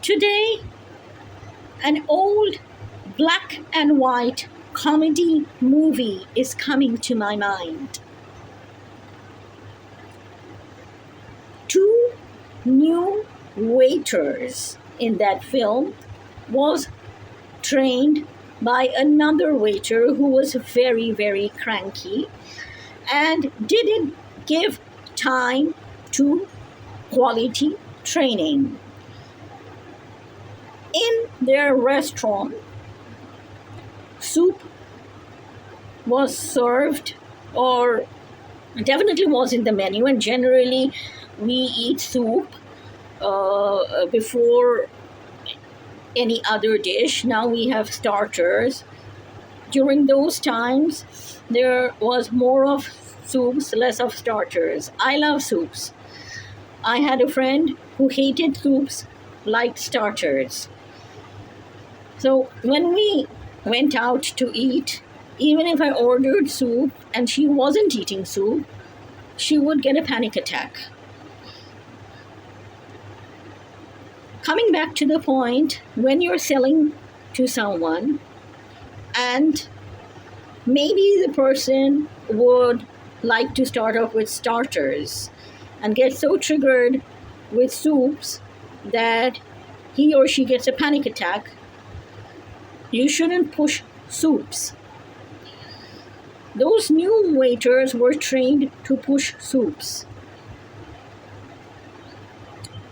Today, an old black and white comedy movie is coming to my mind. Two new waiters in that film was trained by another waiter who was very, very cranky and didn't give time to quality training. In their restaurant, soup was served, or definitely was in the menu, and generally we eat soup before any other dish. Now we have starters. During those times, there was more of soups, less of starters. I love soups. I had a friend who hated soups, liked starters. So when we went out to eat, even if I ordered soup and she wasn't eating soup, she would get a panic attack. Coming back to the point, when you're selling to someone and maybe the person would like to start off with starters and get so triggered with soups that he or she gets a panic attack, you shouldn't push soups. Those new waiters were trained to push soups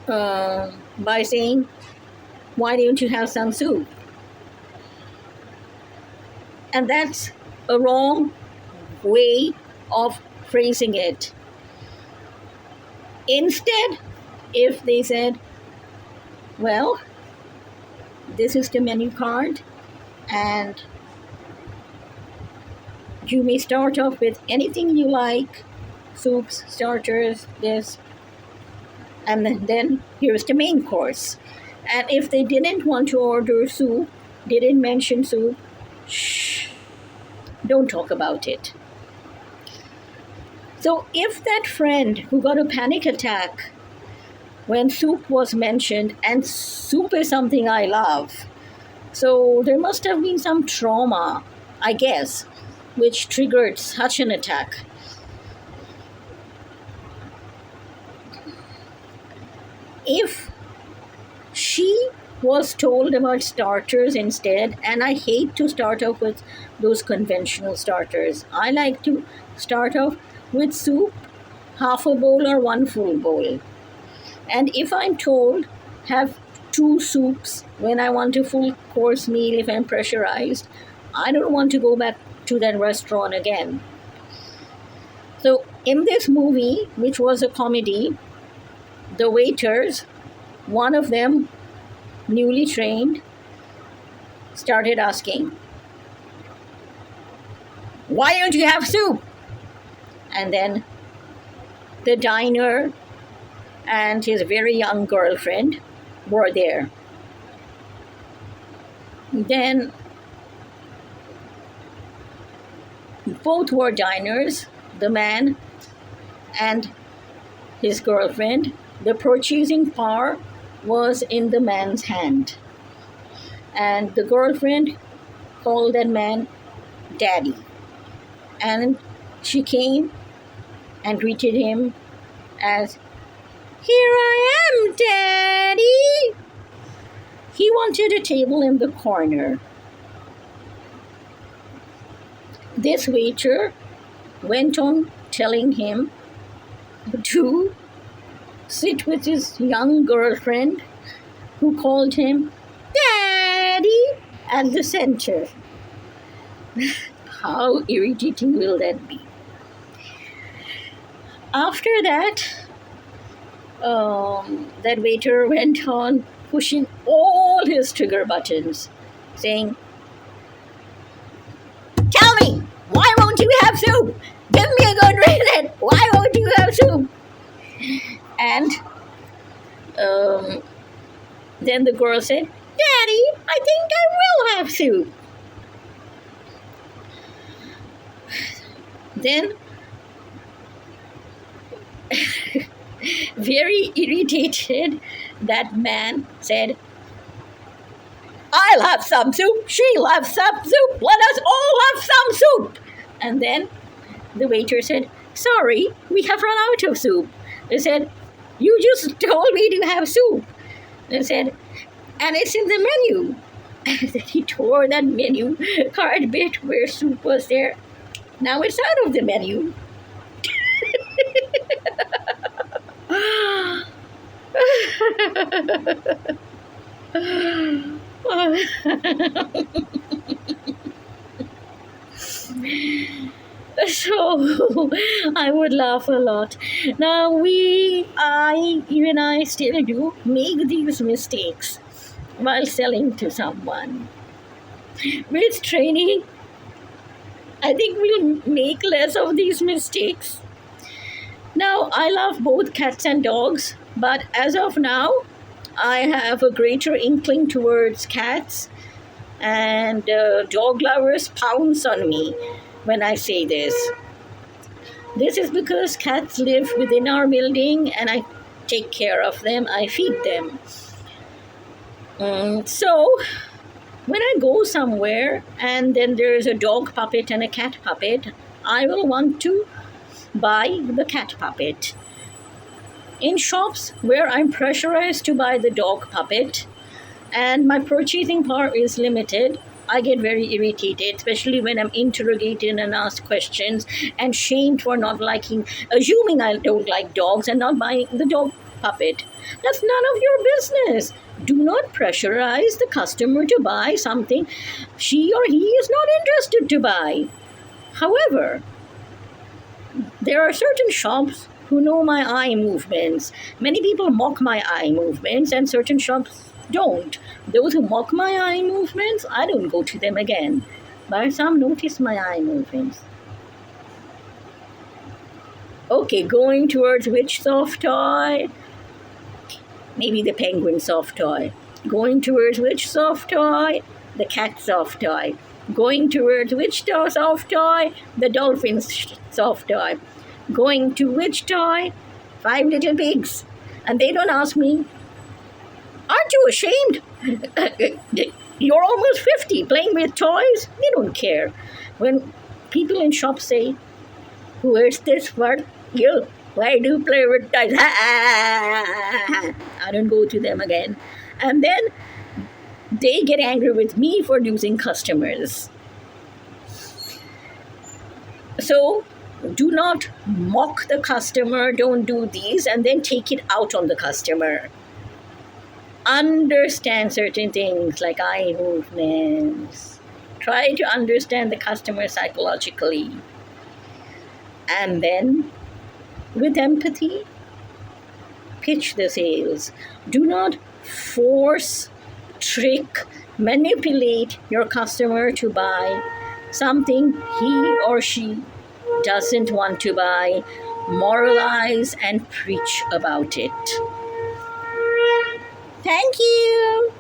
by saying, "Why don't you have some soup?" And that's a wrong way of phrasing it. Instead, if they said, "Well, this is the menu card, and you may start off with anything you like, soups, starters, this, and then here's the main course." And if they didn't want to order soup, didn't mention soup, shh, don't talk about it. So if that friend who got a panic attack when soup was mentioned, and soup is something I love, so there must have been some trauma, I guess, which triggered such an attack. If she was told about starters instead, and I hate to start off with those conventional starters. I like to start off with soup, half a bowl or one full bowl. And if I'm told have two soups when I want a full course meal, if I'm pressurized, I don't want to go back to that restaurant again. So in this movie, which was a comedy, the waiters, one of them, newly trained, started asking, "Why don't you have soup?" And then the diner and his very young girlfriend were there. Then both were diners, the man and his girlfriend. The purchasing power was in the man's hand. And the girlfriend called that man Daddy. And she came and greeted him as, "Here I am, Daddy." He wanted a table in the corner. This waiter went on telling him to sit with his young girlfriend, who called him Daddy, at the center. How irritating will that be? After that, that waiter went on pushing all his trigger buttons, saying, "Tell me, why won't you have soup? Give me a good reason. Why won't you have soup?" And then the girl said, "Daddy, I think I will have soup." Then, very irritated, that man said, I'll have some soup. She'll have some soup. Let us all have some soup. And then the waiter said, sorry, we have run out of soup. They said, you just told me to have soup. They said, and it's in the menu. And then he tore that menu card bit where soup was there. Now it's out of the menu. So I would laugh a lot. Now even I still do make these mistakes while selling to someone. With training, I think we'll make less of these mistakes. Now, I love both cats and dogs, but as of now, I have a greater inkling towards cats, and dog lovers pounce on me when I say this. This is because cats live within our building and I take care of them, I feed them. So, when I go somewhere and then there's a dog puppet and a cat puppet, I will want to buy the cat puppet. In shops where I'm pressurized to buy the dog puppet and my purchasing power is limited, I get very irritated, especially when I'm interrogated and asked questions and shamed for not assuming I don't like dogs and not buying the dog puppet. That's none of your business. Do not pressurize the customer to buy something she or he is not interested to buy. However, there are certain shops who know my eye movements. Many people mock my eye movements, and certain shops don't. Those who mock my eye movements, I don't go to them again. But some notice my eye movements. Okay, going towards which soft toy? Maybe the penguin soft toy. Going towards which soft toy? The cat soft toy. Going towards which soft toy? The dolphin soft toy. Going to which toy? 5 Little Pigs. And they don't ask me, aren't you ashamed? You're almost 50 playing with toys? They don't care. When people in shops say, who is this for? You. Why do you play with toys? I don't go to them again. And then they get angry with me for losing customers. So do not mock the customer, don't do these, and then take it out on the customer. Understand certain things like eye movements. Try to understand the customer psychologically. And then, with empathy, pitch the sales. Do not force, trick, manipulate your customer to buy something he or she doesn't want to buy. Moralize and preach about it. Thank you.